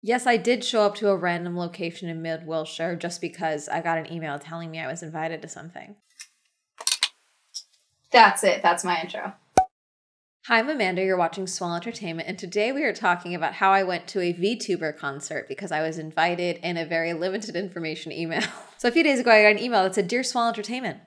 Yes, I did show up to a random location in mid-Wilshire just because I got an email telling me I was invited to something. That's it. That's my intro. Hi, I'm Amanda. You're watching Swell Entertainment, and today we are talking about how I went to a VTuber concert because I was invited in a very limited information email. So a few days ago, I got an email that said, "Dear Swell Entertainment,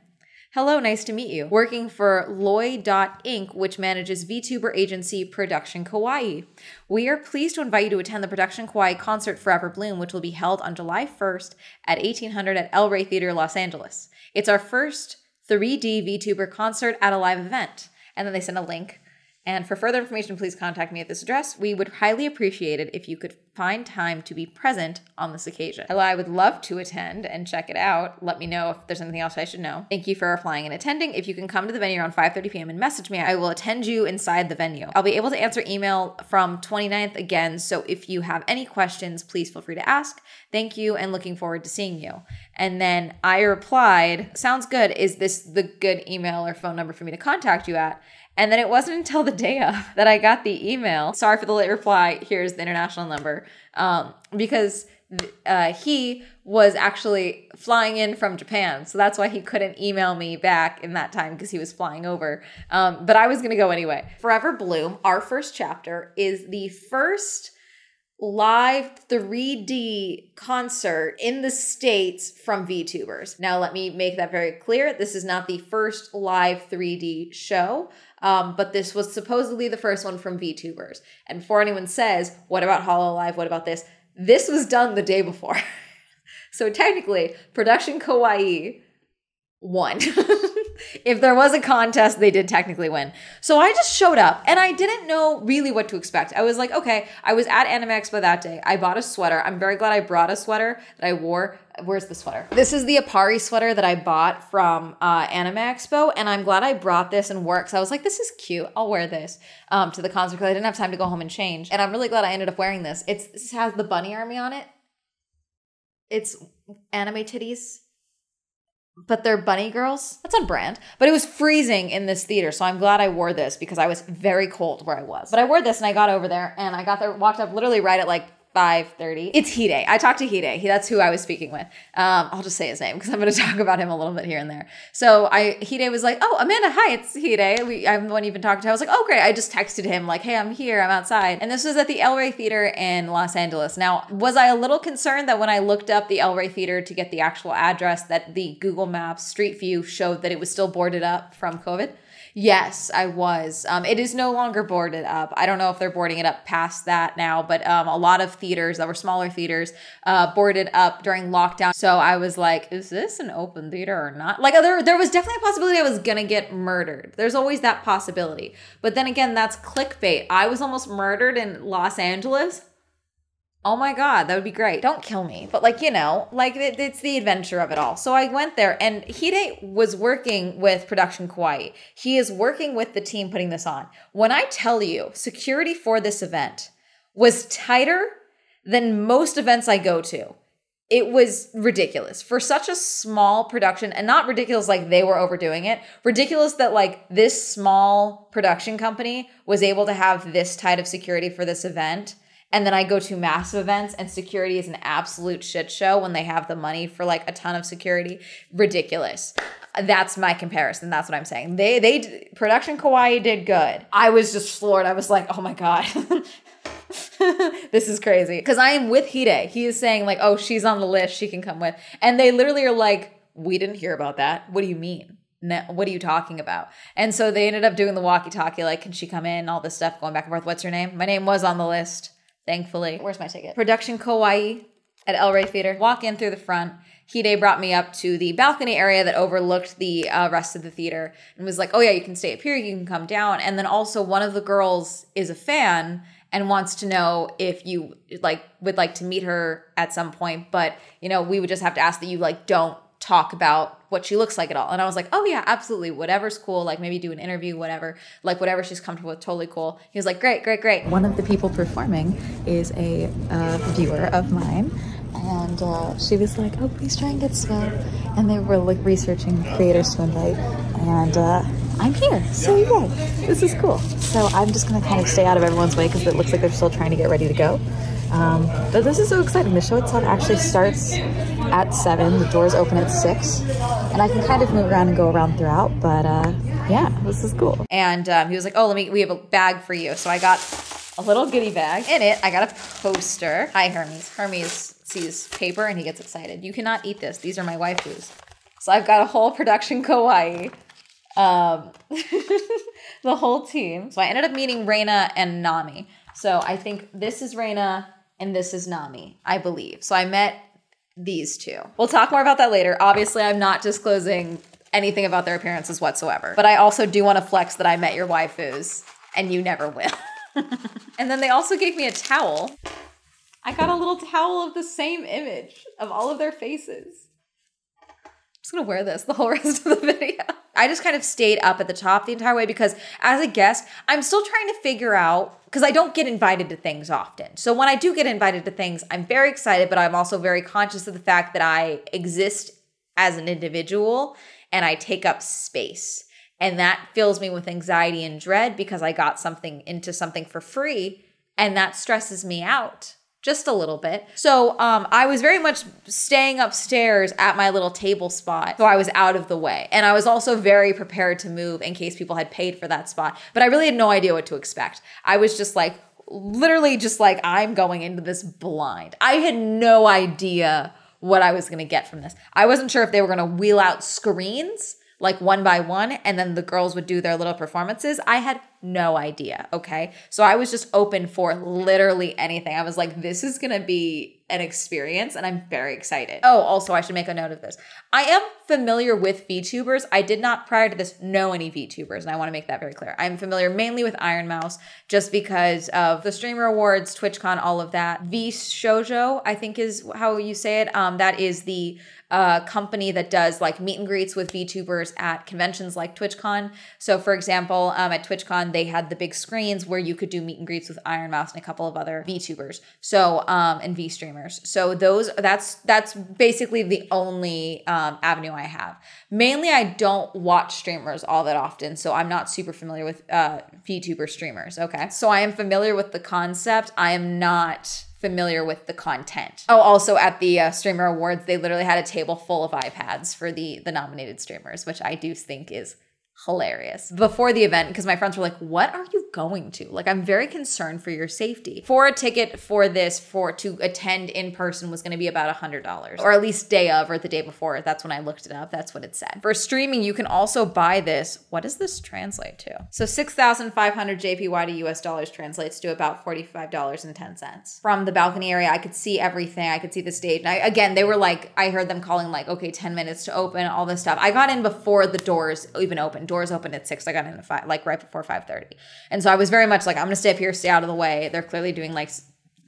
hello, nice to meet you. Working for Loy.Inc., which manages VTuber agency Production Kawaii. We are pleased to invite you to attend the Production Kawaii concert Forever Bloom, which will be held on July 1st at 1800 at El Rey Theater, Los Angeles. It's our first 3D VTuber concert at a live event." And then they send a link. "And for further information, please contact me at this address. We would highly appreciate it if you could find time to be present on this occasion." Hello, I would love to attend and check it out. Let me know if there's anything else I should know. Thank you for applying and attending. If you can come to the venue around 5:30 p.m. and message me, I will attend you inside the venue. I'll be able to answer email from 29th again, so if you have any questions, please feel free to ask. Thank you and looking forward to seeing you. And then I replied, "Sounds good. Is this the good email or phone number for me to contact you at?" And then it wasn't until the day of that I got the email. "Sorry for the late reply. Here's the international number." Because he was actually flying in from Japan. So that's why he couldn't email me back in that time, because he was flying over. But I was going to go anyway. Forever Bloom, our first chapter, is the first live 3D concert in the States from VTubers. Now, let me make that very clear. This is not the first live 3D show, but this was supposedly the first one from VTubers. And before anyone says, what about HoloLive? What about this? This was done the day before. So technically, Production Kawaii won. If there was a contest, they did technically win. So I just showed up and I didn't know really what to expect. I was like, okay, I was at Anime Expo that day. I bought a sweater. I'm very glad I brought a sweater that I wore. Where's the sweater? This is the Apari sweater that I bought from Anime Expo, and I'm glad I brought this and wore it because I was like, this is cute. I'll wear this to the concert because I didn't have time to go home and change. And I'm really glad I ended up wearing this. This has the bunny army on it. It's anime titties, but they're bunny girls. That's on brand. But it was freezing in this theater, so I'm glad I wore this because I was very cold where I was. But I wore this and I got over there and I got there, walked up literally right at like 5:30. It's Hide. I talked to Hide. That's who I was speaking with. I'll just say his name because I'm going to talk about him a little bit here and there. So Hide was like, "Oh, Amanda, hi, it's Hide. I'm the one you've been talking to." I was like, "Oh, great." I just texted him like, "Hey, I'm here. I'm outside." And this was at the El Rey Theater in Los Angeles. Now, was I a little concerned that when I looked up the El Rey Theater to get the actual address that the Google Maps Street View showed that it was still boarded up from COVID? Yes, I was. It is no longer boarded up. I don't know if they're boarding it up past that now, but a lot of theaters that were smaller theaters boarded up during lockdown. So I was like, is this an open theater or not? Like there was definitely a possibility I was gonna get murdered. There's always that possibility. But then again, that's clickbait. I was almost murdered in Los Angeles. Oh my God, that would be great. Don't kill me. But like, you know, like it's the adventure of it all. So I went there and Hide was working with Production Kawaii. He is working with the team putting this on. When I tell you, security for this event was tighter than most events I go to. It was ridiculous for such a small production, and not ridiculous like they were overdoing it. Ridiculous that like this small production company was able to have this tight of security for this event. And then I go to massive events and security is an absolute shit show when they have the money for like a ton of security. Ridiculous. That's my comparison. That's what I'm saying. Production Kawaii did good. I was just floored. I was like, oh my God. This is crazy. Because I am with Hide. He is saying like, oh, she's on the list. She can come with. And they literally are like, we didn't hear about that. What do you mean? No, what are you talking about? And so they ended up doing the walkie-talkie, like, can she come in? All this stuff going back and forth. What's your name? My name was on the list. Thankfully. Where's my ticket? Production Kawaii at El Rey Theater. Walk in through the front. Hide brought me up to the balcony area that overlooked the rest of the theater and was like, oh yeah, you can stay up here. You can come down. And then also one of the girls is a fan and wants to know if you would like to meet her at some point. But, you know, we would just have to ask that you don't talk about what she looks like at all. And I was like, oh yeah, absolutely. Whatever's cool. Like maybe do an interview, whatever. Like whatever she's comfortable with, totally cool. He was like, great, great, great. One of the people performing is a viewer of mine. And she was like, oh, please try and get Swell. And they were like researching creators to invite. And I'm here. So yeah, this is cool. So I'm just going to kind of stay out of everyone's way because it looks like they're still trying to get ready to go. But this is so exciting. The show itself actually starts at 7. The doors open at 6. And I can kind of move around and go around throughout. But yeah, this is cool. And he was like, oh, we have a bag for you. So I got a little goodie bag. In it, I got a poster. Hi, Hermes. Hermes sees paper and he gets excited. You cannot eat this. These are my waifus. So I've got a whole production kawaii. The whole team. So I ended up meeting Reina and Nami. So I think this is Reina and this is Nami, I believe. So I met these two. We'll talk more about that later. Obviously, I'm not disclosing anything about their appearances whatsoever. But I also do want to flex that I met your waifus and you never will. And then they also gave me a towel. I got a little towel of the same image of all of their faces. I'm just gonna wear this the whole rest of the video. I just kind of stayed up at the top the entire way because as a guest, I'm still trying to figure out, because I don't get invited to things often. So when I do get invited to things, I'm very excited, but I'm also very conscious of the fact that I exist as an individual and I take up space. And that fills me with anxiety and dread because I got into something for free, and that stresses me out. Just a little bit. So I was very much staying upstairs at my little table spot. So I was out of the way. And I was also very prepared to move in case people had paid for that spot. But I really had no idea what to expect. I was just like, literally just like, I'm going into this blind. I had no idea what I was gonna get from this. I wasn't sure if they were gonna wheel out screens like one by one, and then the girls would do their little performances. I had no idea, okay? So I was just open for literally anything. I was like, this is gonna be an experience, and I'm very excited. Oh, also, I should make a note of this. I am familiar with VTubers. I did not, prior to this, know any VTubers, and I wanna make that very clear. I'm familiar mainly with Iron Mouse, just because of the Streamer Awards, TwitchCon, all of that. VShojo, I think is how you say it. That is the company that does like meet and greets with VTubers at conventions like TwitchCon. So for example, at TwitchCon, they had the big screens where you could do meet and greets with Iron Mouse and a couple of other VTubers. So, and V streamers. So that's basically the only avenue I have. Mainly, I don't watch streamers all that often, so I'm not super familiar with VTuber streamers, okay? So I am familiar with the concept. I am not familiar with the content. Oh, also at the Streamer Awards, they literally had a table full of iPads for the nominated streamers, which I do think is hilarious. Before the event, because my friends were like, what are you going to? Like, I'm very concerned for your safety. For a ticket for this, to attend in person was gonna be about $100, or at least day of or the day before. That's when I looked it up. That's what it said. For streaming, you can also buy this. What does this translate to? So 6,500 JPY to US dollars translates to about $45.10. From the balcony area, I could see everything. I could see the stage. And again, they were like, I heard them calling like, okay, 10 minutes to open, all this stuff. I got in before the doors even opened. Doors opened at 6. I got in at 5, like right before 5:30. And so I was very much like, I'm gonna stay up here, stay out of the way. They're clearly doing like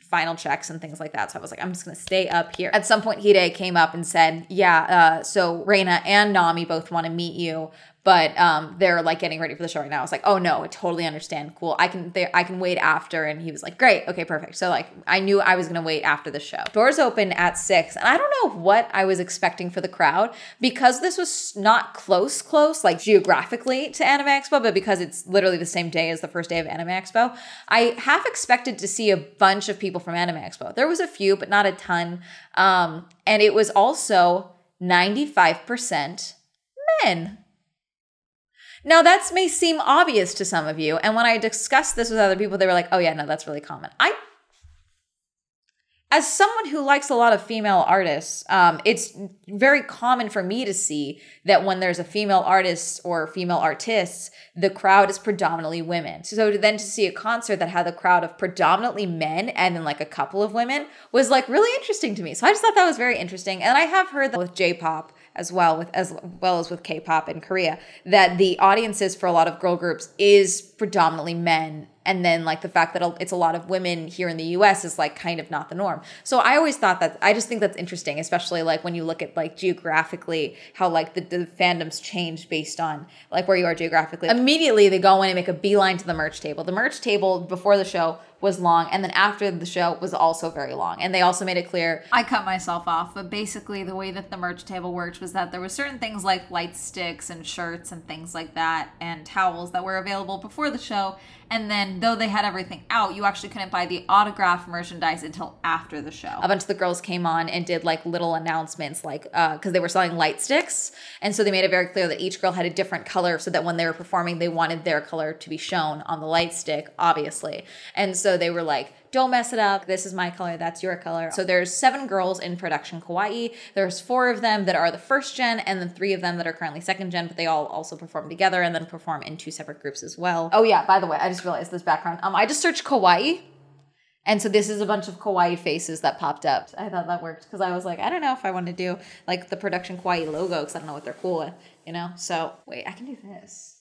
final checks and things like that. So I was like, I'm just gonna stay up here. At some point, Hide came up and said, yeah, so Reina and Nami both wanna meet you, but they're like getting ready for the show right now. I was like, oh no, I totally understand. Cool. I can wait after. And he was like, great. Okay, perfect. So like, I knew I was going to wait after the show. Doors open at 6. And I don't know what I was expecting for the crowd, because this was not close, like geographically to Anime Expo, but because it's literally the same day as the first day of Anime Expo, I half expected to see a bunch of people from Anime Expo. There was a few, but not a ton. And it was also 95% men. Now, that may seem obvious to some of you. And when I discussed this with other people, they were like, oh yeah, no, that's really common. As someone who likes a lot of female artists, it's very common for me to see that when there's a female artist or female artists, the crowd is predominantly women. So then to see a concert that had a crowd of predominantly men and then like a couple of women was like really interesting to me. So I just thought that was very interesting. And I have heard that with J-pop as well as with K-pop in Korea, that the audiences for a lot of girl groups is predominantly men. And then like the fact that it's a lot of women here in the US is like kind of not the norm. So I always thought that, I just think that's interesting, especially like when you look at like geographically, how like the fandoms change based on like where you are geographically. Immediately they go in and make a beeline to the merch table. The merch table before the show was long, and then after the show was also very long. And they also made it clear, I cut myself off, but basically the way that the merch table worked was that there was certain things like light sticks and shirts and things like that and towels that were available before the show. And then though they had everything out, you actually couldn't buy the autograph merchandise until after the show. A bunch of the girls came on and did like little announcements, like because they were selling light sticks. And so they made it very clear that each girl had a different color so that when they were performing, they wanted their color to be shown on the light stick, obviously. And so they were like, don't mess it up. This is my color. That's your color. So there's 7 girls in production Kawaii. There's 4 of them that are the first gen and then 3 of them that are currently second gen, but they all also perform together and then perform in 2 separate groups as well. Oh yeah, by the way, I just realized this background. I just searched Kawaii. And so this is a bunch of Kawaii faces that popped up. I thought that worked because I was like, I don't know if I want to do like the production Kawaii logo because I don't know what they're cool with, you know? So wait, I can do this.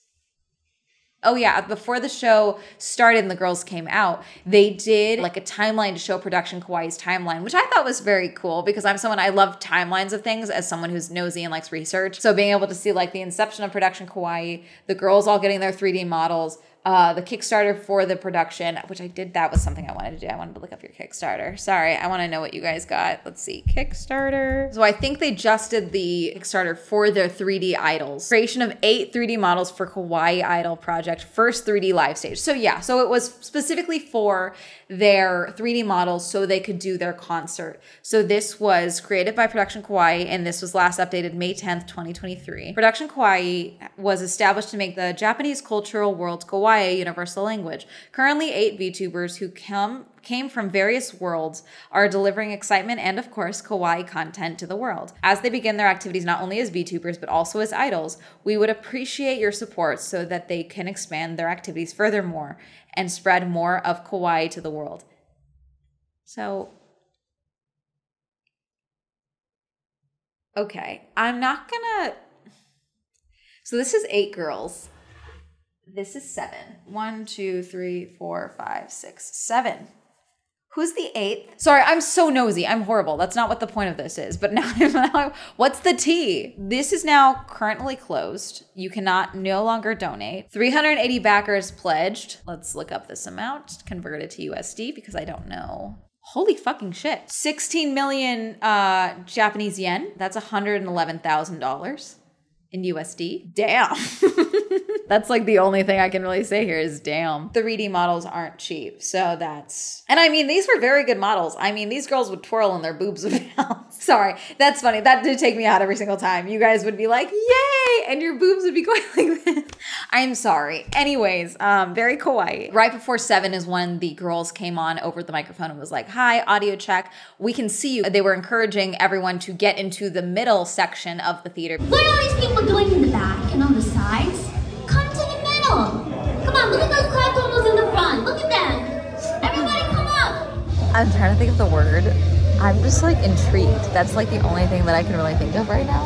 Oh yeah, before the show started and the girls came out, they did like a timeline to show production Kawaii's timeline, which I thought was very cool because I love timelines of things as someone who's nosy and likes research. So being able to see like the inception of production Kawaii, the girls all getting their 3D models, the Kickstarter for the production, which that was something I wanted to do. I wanted to look up your Kickstarter. Sorry, I want to know what you guys got. Let's see, Kickstarter. So I think they just did the Kickstarter for their 3D idols. Creation of 8 3D models for Kawaii Idol project, first 3D live stage. So yeah, so it was specifically for their 3D models so they could do their concert. So this was created by Production Kawaii and this was last updated May 10th, 2023. Production Kawaii was established to make the Japanese cultural world Kawaii a universal language. Currently 8 VTubers who came from various worlds are delivering excitement and of course Kawaii content to the world. As they begin their activities not only as VTubers but also as idols, we would appreciate your support so that they can expand their activities furthermore and spread more of Kawaii to the world. So, okay, so this is 8 girls. This is 7. 1, 2, 3, 4, 5, 6, 7. Who's the 8th? Sorry, I'm so nosy. I'm horrible. That's not what the point of this is. But now, what's the T? This is now currently closed. You cannot no longer donate. 380 backers pledged. Let's look up this amount, convert it to USD because I don't know. Holy fucking shit. 16 million Japanese yen. That's $111,000 in USD. Damn. That's like the only thing I can really say here is damn. The 3D models aren't cheap. So that's, and I mean, these were very good models. I mean, these girls would twirl and their boobs would bounce. Sorry, that's funny. That did take me out every single time. You guys would be like, yay, and your boobs would be going like this. I'm sorry. Anyways, very kawaii. Right before 7 is when the girls came on over the microphone and was like, hi, audio check. We can see you. They were encouraging everyone to get into the middle section of the theater. What are all these people doing in the back and on the sides? Come to the middle. Come on, look at those claptonos in the front. Look at them. Everybody come up. I'm trying to think of the word. I'm just like intrigued. That's like the only thing that I can really think of right now.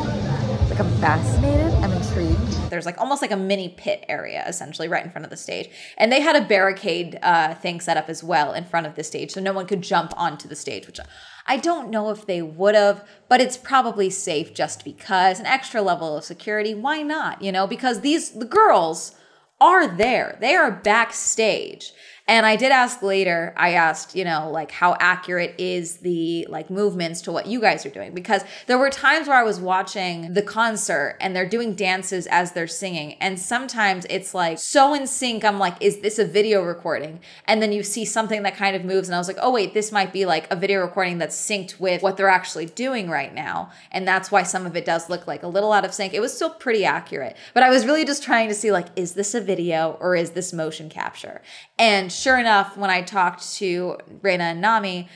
Like I'm fascinated, I'm intrigued. There's like almost like a mini pit area essentially right in front of the stage. And they had a barricade thing set up as well in front of the stage so no one could jump onto the stage, which I don't know if they would have, but it's probably safe just because an extra level of security, why not? You know, because the girls are there. They are backstage. And I did ask later, I asked, you know, like how accurate is the like movements to what you guys are doing? Because there were times where I was watching the concert and they're doing dances as they're singing. And sometimes it's like so in sync. I'm like, is this a video recording? And then you see something that kind of moves. And I was like, oh wait, this might be like a video recording that's synced with what they're actually doing right now. And that's why some of it does look like a little out of sync. It was still pretty accurate, but I was really just trying to see like, is this a video or is this motion capture? And sure enough, when I talked to Reina and Nami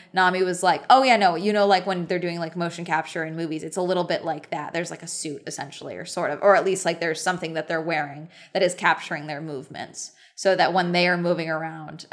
was like, oh yeah, no, you know, like when they're doing like motion capture in movies, it's a little bit like that. There's like a suit essentially, or sort of, or at least like there's something that they're wearing that is capturing their movements so that when they are moving around,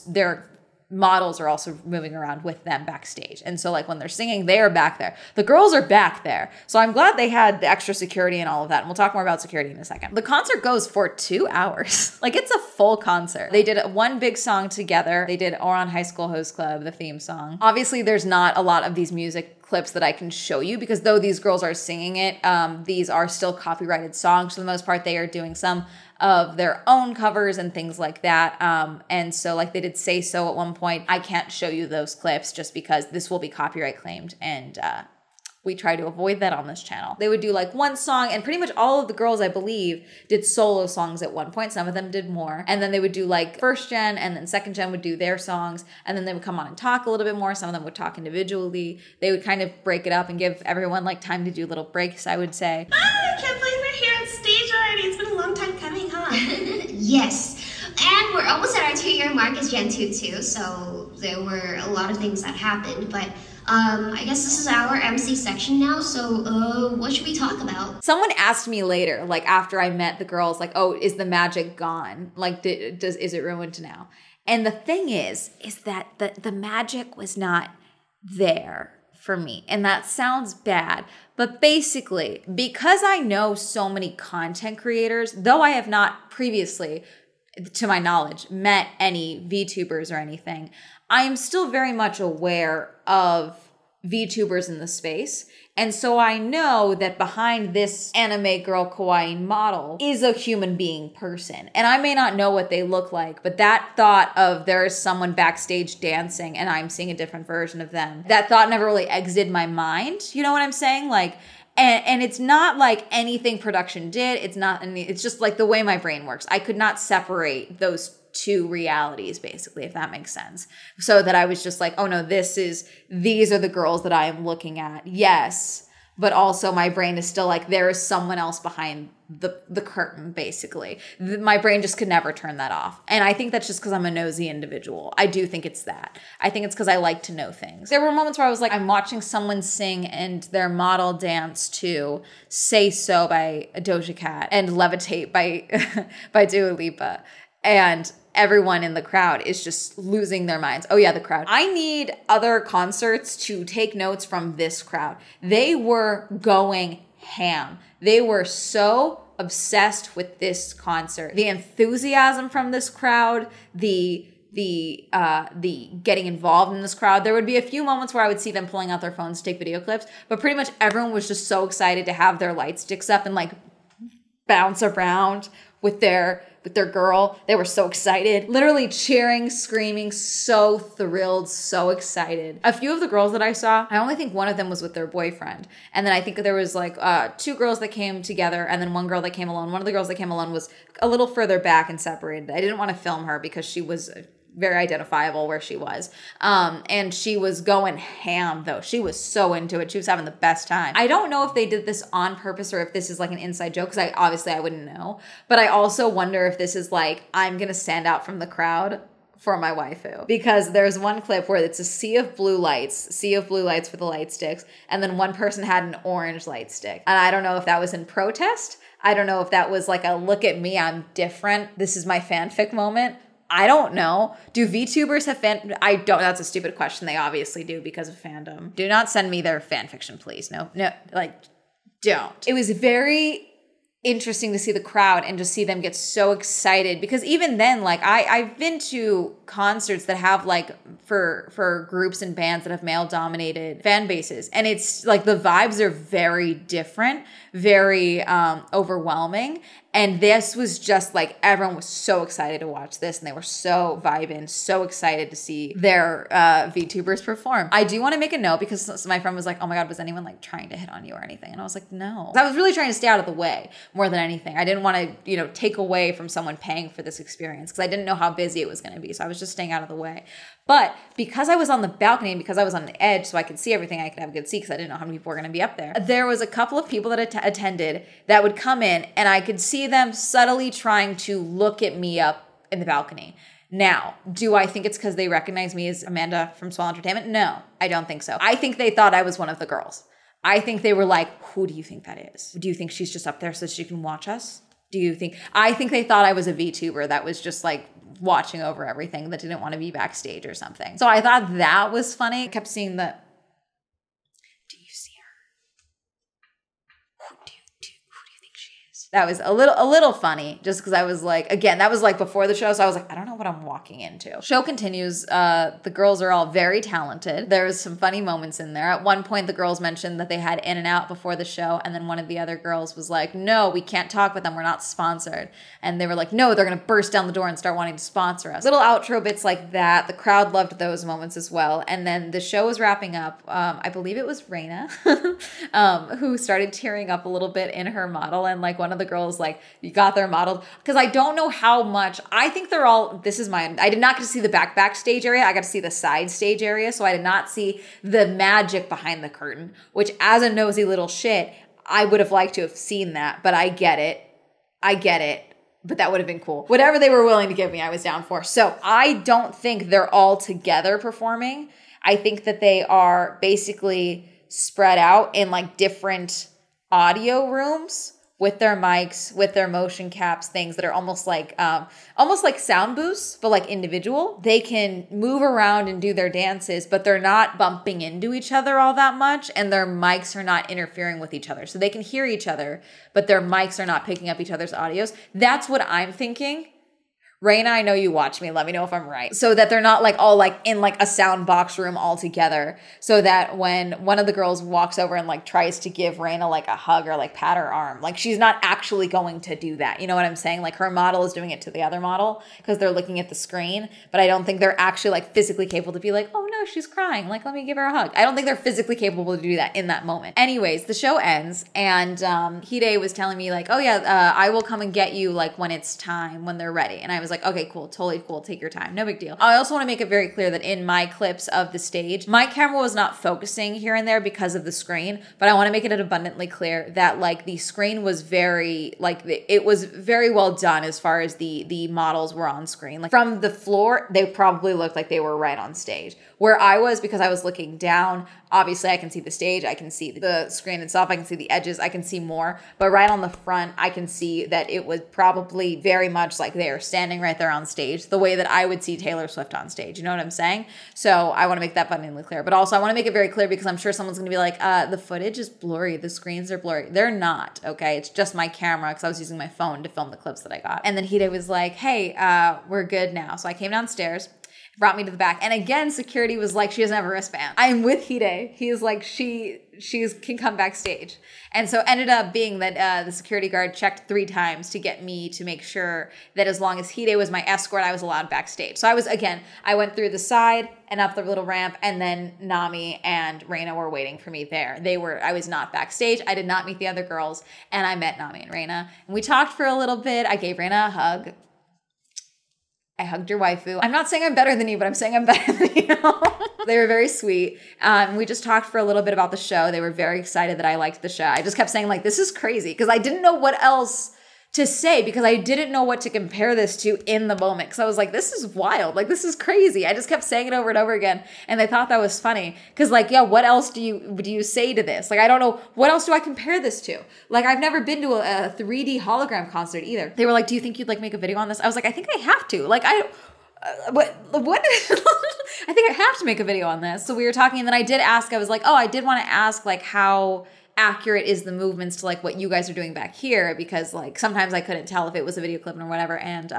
their models are also moving around with them backstage. And so like when they're singing, they are back there. The girls are back there. So I'm glad they had the extra security and all of that. And we'll talk more about security in a second. The concert goes for 2 hours. Like it's a full concert. They did one big song together. They did Oran High School Host Club, the theme song. Obviously there's not a lot of these music clips that I can show you because though these girls are singing it, these are still copyrighted songs. For the most part, they are doing some of their own covers and things like that. And so like they did Say So at one point. I can't show you those clips just because this will be copyright claimed and We try to avoid that on this channel. They would do like one song, and pretty much all of the girls, I believe, did solo songs at one point. Some of them did more. And then they would do like first gen, and then second gen would do their songs. And then they would come on and talk a little bit more. Some of them would talk individually. They would kind of break it up and give everyone like time to do little breaks, I would say. I can't believe we're here on stage already. It's been a long time coming, huh? Yes. And we're almost at our 2-year mark as Gen 2 too, so there were a lot of things that happened, but I guess this is our MC section now, so what should we talk about? Someone asked me later, like after I met the girls, like, oh, is the magic gone? Like, is it ruined now? And the thing is that the magic was not there for me. And that sounds bad, but basically, because I know so many content creators, though I have not previously, to my knowledge, met any VTubers or anything, I am still very much aware of VTubers in the space. And so I know that behind this anime girl kawaii model is a human being person. And I may not know what they look like, but that thought of there is someone backstage dancing and I'm seeing a different version of them, that thought never really exited my mind. You know what I'm saying? Like, and it's not like anything production did. It's just like the way my brain works. I could not separate those two realities, basically, if that makes sense. So that I was just like, oh no, these are the girls that I am looking at. Yes. But also my brain is still like, there is someone else behind the curtain, basically. My brain just could never turn that off. And I think that's just because I'm a nosy individual. I do think it's that. I think it's because I like to know things. There were moments where I was like, I'm watching someone sing and their model dance to Say So by Doja Cat and Levitate by Dua Lipa. And everyone in the crowd is just losing their minds. Oh yeah, the crowd. I need other concerts to take notes from this crowd. They were going ham. They were so obsessed with this concert. The enthusiasm from this crowd, the getting involved in this crowd. There would be a few moments where I would see them pulling out their phones to take video clips, but pretty much everyone was just so excited to have their light sticks up and like bounce around with their girl. They were so excited, literally cheering, screaming, so thrilled, so excited. A few of the girls that I saw, I only think one of them was with their boyfriend. And then I think there was like 2 girls that came together and then one girl that came alone. One of the girls that came alone was a little further back and separated. I didn't want to film her because she was very identifiable where she was. And she was going ham though. She was so into it. She was having the best time. I don't know if they did this on purpose or if this is like an inside joke, because I wouldn't know. But I also wonder if this is like, I'm gonna stand out from the crowd for my waifu. Because there's one clip where it's a sea of blue lights for the light sticks, and then one person had an orange light stick. And I don't know if that was in protest. I don't know if that was like a look at me, I'm different, this is my fanfic moment. I don't know. Do VTubers have that's a stupid question. They obviously do because of fandom. Do not send me their fan fiction, please. No, like, don't. It was very interesting to see the crowd and just see them get so excited, because even then, like I've been to concerts that have like for groups and bands that have male dominated fan bases, and it's like the vibes are very different, very overwhelming. And this was just like, everyone was so excited to watch this, and they were so vibing, so excited to see their VTubers perform. I do want to make a note, because my friend was like, oh my God, was anyone like trying to hit on you or anything? And I was like, no. I was really trying to stay out of the way more than anything. I didn't want to, take away from someone paying for this experience, because I didn't know how busy it was going to be. So I was just staying out of the way. But because I was on the balcony and because I was on the edge, so I could see everything, I could have a good seat because I didn't know how many people were going to be up there. There was a couple of people that attended that would come in, and I could see them subtly trying to look at me up in the balcony. Now, do I think it's because they recognize me as Amanda from Swell Entertainment? No, I don't think so. I think they thought I was one of the girls. I think they were like, who do you think that is? Do you think she's just up there so she can watch us? I think they thought I was a VTuber that was just like watching over everything, that didn't want to be backstage or something. So I thought that was funny. I kept seeing the, do you see her? Who do you think she is? That was a little funny just because I was like, again, that was like before the show. So I was like, I don't know what I'm walking into. Show continues. The girls are all very talented. There was some funny moments in there. At one point, the girls mentioned that they had In-N-Out before the show. And then one of the other girls was like, no, we can't talk with them. We're not sponsored. And they were like, no, they're going to burst down the door and start wanting to sponsor us. Little outro bits like that. The crowd loved those moments as well. And then the show was wrapping up. I believe it was Raina who started tearing up a little bit in her model. And like one of the girls like, you got their modeled, because I don't know how much, I think they're all, I did not get to see the backstage area. I got to see the side stage area. So I did not see the magic behind the curtain, which as a nosy little shit, I would have liked to have seen that, but I get it. But that would have been cool. Whatever they were willing to give me, I was down for. So I don't think they're all together performing. I think that they are basically spread out in like different audio rooms with their mics, with their motion caps, things that are almost like sound booths, but like individual. They can move around and do their dances, but they're not bumping into each other all that much, and their mics are not interfering with each other. So they can hear each other, but their mics are not picking up each other's audios. That's what I'm thinking. Raina, I know you watch me. Let me know if I'm right. So that they're not like all like in like a sound box room all together. So that when one of the girls walks over and like tries to give Raina like a hug or like pat her arm, like she's not actually going to do that. You know what I'm saying? Like her model is doing it to the other model because they're looking at the screen. But I don't think they're actually like physically capable to be like, oh no, she's crying. Like, let me give her a hug. I don't think they're physically capable to do that in that moment. Anyways, the show ends and Hide was telling me like, oh yeah, I will come and get you like when it's time, when they're ready. And I was like, okay, cool, totally cool, take your time, no big deal. I also want to make it very clear that in my clips of the stage, my camera was not focusing here and there because of the screen, but I want to make it abundantly clear that like the screen was very, like it was very well done as far as the models were on screen. Like from the floor, they probably looked like they were right on stage. Where I was, because I was looking down, obviously I can see the stage, I can see the screen itself, I can see the edges, I can see more, but right on the front, I can see that it was probably very much like they are standing right there on stage, the way that I would see Taylor Swift on stage, you know what I'm saying? So I want to make that abundantly clear, but also I want to make it very clear because I'm sure someone's going to be like, the footage is blurry, the screens are blurry. They're not, okay? It's just my camera because I was using my phone to film the clips that I got. And then Hide was like, hey, we're good now. So I came downstairs, brought me to the back. And again, security was like, she doesn't have a wristband. I'm with Hide. He is like, she can come backstage. And so ended up being that the security guard checked 3 times to get me to make sure that as long as Hide was my escort, I was allowed backstage. So I went through the side and up the little ramp, and then Nami and Raina were waiting for me there. I was not backstage. I did not meet the other girls, and I met Nami and Raina. And we talked for a little bit. I gave Raina a hug. I hugged your waifu. I'm not saying I'm better than you, but I'm saying I'm better than you. They were very sweet. We just talked for a little bit about the show. They were very excited that I liked the show. I just kept saying like, this is crazy, because I didn't know what else to say, because I didn't know what to compare this to in the moment. Because I was like, this is wild. Like, this is crazy. I just kept saying it over and over again. And they thought that was funny. Because like, yeah, what else do you say to this? Like, I don't know. What else do I compare this to? Like, I've never been to a 3D hologram concert either. They were like, do you think you'd like make a video on this? I was like, I think I have to. Like, what? I think I have to make a video on this. So we were talking, and then I did ask, I was like, oh, I did want to ask like how accurate is the movements to like what you guys are doing back here, because like sometimes I couldn't tell if it was a video clip or whatever. And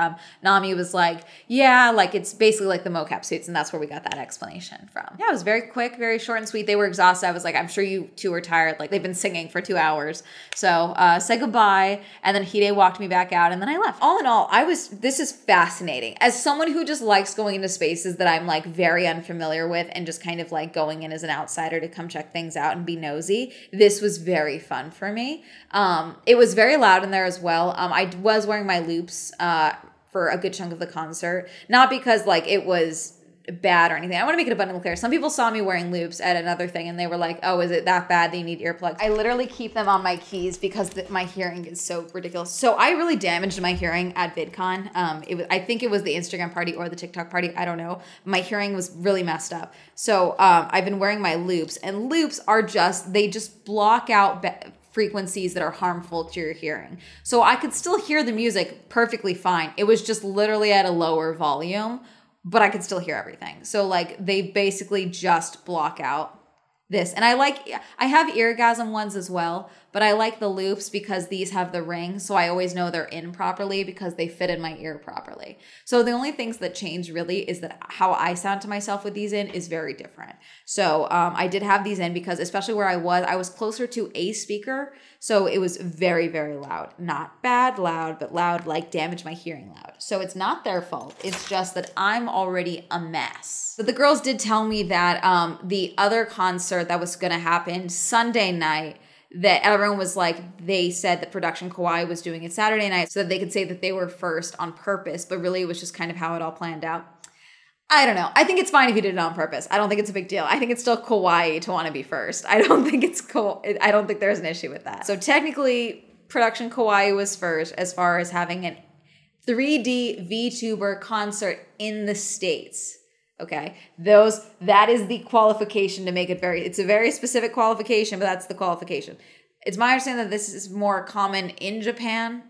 Nami was like, yeah, like it's basically like the mocap suits, and that's where we got that explanation from. Yeah, it was very quick, very short and sweet. They were exhausted. I was like, I'm sure you two are tired. Like they've been singing for 2 hours. So said goodbye, and then Hide walked me back out, and then I left. All in all, this is fascinating. As someone who just likes going into spaces that I'm like very unfamiliar with and just kind of like going in as an outsider to come check things out and be nosy, this was very fun for me. It was very loud in there as well. I was wearing my loops for a good chunk of the concert, not because like it was bad or anything. I want to make it abundantly clear. Some people saw me wearing loops at another thing and they were like, oh, is it that bad that you need earplugs? I literally keep them on my keys because my hearing is so ridiculous. So I really damaged my hearing at VidCon. I think it was the Instagram party or the TikTok party. I don't know. My hearing was really messed up. So I've been wearing my loops, and loops are they just block out frequencies that are harmful to your hearing. So I could still hear the music perfectly fine. It was just literally at a lower volume, but I could still hear everything. So like they basically just block out this. And I have eargasm ones as well, but I like the loops because these have the ring. So I always know they're in properly because they fit in my ear properly. So the only things that change really is that how I sound to myself with these in is very different. So I did have these in because especially where I was closer to a speaker. So it was very, very loud. Not bad loud, but loud, like damage my hearing loud. So it's not their fault. It's just that I'm already a mess. But the girls did tell me that the other concert that was going to happen Sunday night, that everyone was like, they said that Production Kawaii was doing it Saturday night so that they could say that they were first on purpose, but really it was just kind of how it all planned out. I don't know. I think it's fine if you did it on purpose. I don't think it's a big deal. I think it's still kawaii to want to be first. I don't think it's cool. I don't think there's an issue with that. So technically, Production Kawaii was first as far as having an 3D VTuber concert in the States. Okay, that is the qualification to make it it's a very specific qualification, but that's the qualification. It's my understanding that this is more common in Japan,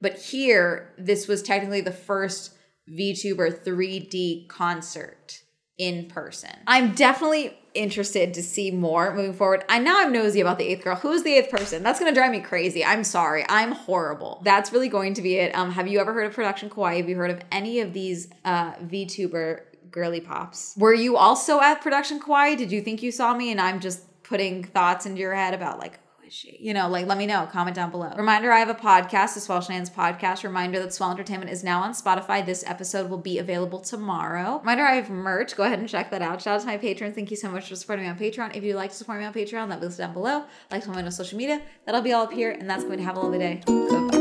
but here, this was technically the first VTuber 3D concert in person. I'm definitely interested to see more moving forward. I'm nosy about the 8th girl. Who's the 8th person? That's going to drive me crazy. I'm sorry. I'm horrible. That's really going to be it. Have you ever heard of Production Kawaii? Have you heard of any of these VTuber girly pops? Were you also at Production Kawaii? Did you think you saw me and I'm just putting thoughts into your head about like, who is she? You know, like let me know, comment down below. Reminder, I have a podcast, the Swell Shenanigans podcast. Reminder that Swell Entertainment is now on Spotify. This episode will be available tomorrow. Reminder, I have merch. Go ahead and check that out. Shout out to my patrons. Thank you so much for supporting me on Patreon. If you'd like to support me on Patreon, that will be down below. Like to follow me on social media. That'll be all up here, and that's going to have a lovely day. Goodbye.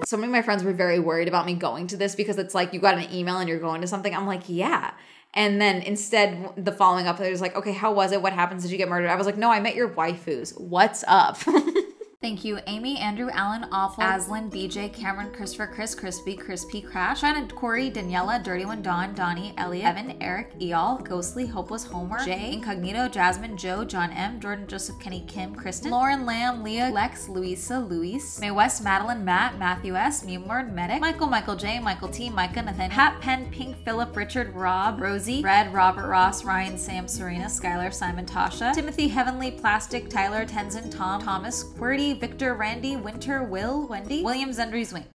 So many of my friends were very worried about me going to this because it's like you got an email and you're going to something. I'm like, yeah. And then instead, the following up, it was like, okay, how was it? What happens? Did you get murdered? I was like, no, I met your waifus. What's up? Thank you, Amy, Andrew, Alan, Awful, Aslan, BJ, Cameron, Christopher, Chris, Crispy, Crispy, Crash, Shannon, Corey, Daniela, Dirty One, Dawn, Donnie, Elliot, Evan, Eric, Eal, Ghostly, Hopeless, Homer, Jay, Incognito, Jasmine, Joe, John M, Jordan, Joseph, Kenny, Kim, Kristen, Lauren, Lamb, Leah, Lex, Louisa, Luis, May West, Madeline, Matt, Matthew S, Mewmord, Medic, Michael J, Michael T, Micah, Nathan, Hat, Pen, Pink, Philip, Richard, Rob, Rosie, Red, Robert, Ross, Ryan, Sam, Serena, Skylar, Simon, Tasha, Timothy, Heavenly, Plastic, Tyler, Tenzin, Tom, Thomas, Qwerty, Victor, Randy, Winter, Will, Wendy, William, Zendry, Zwing.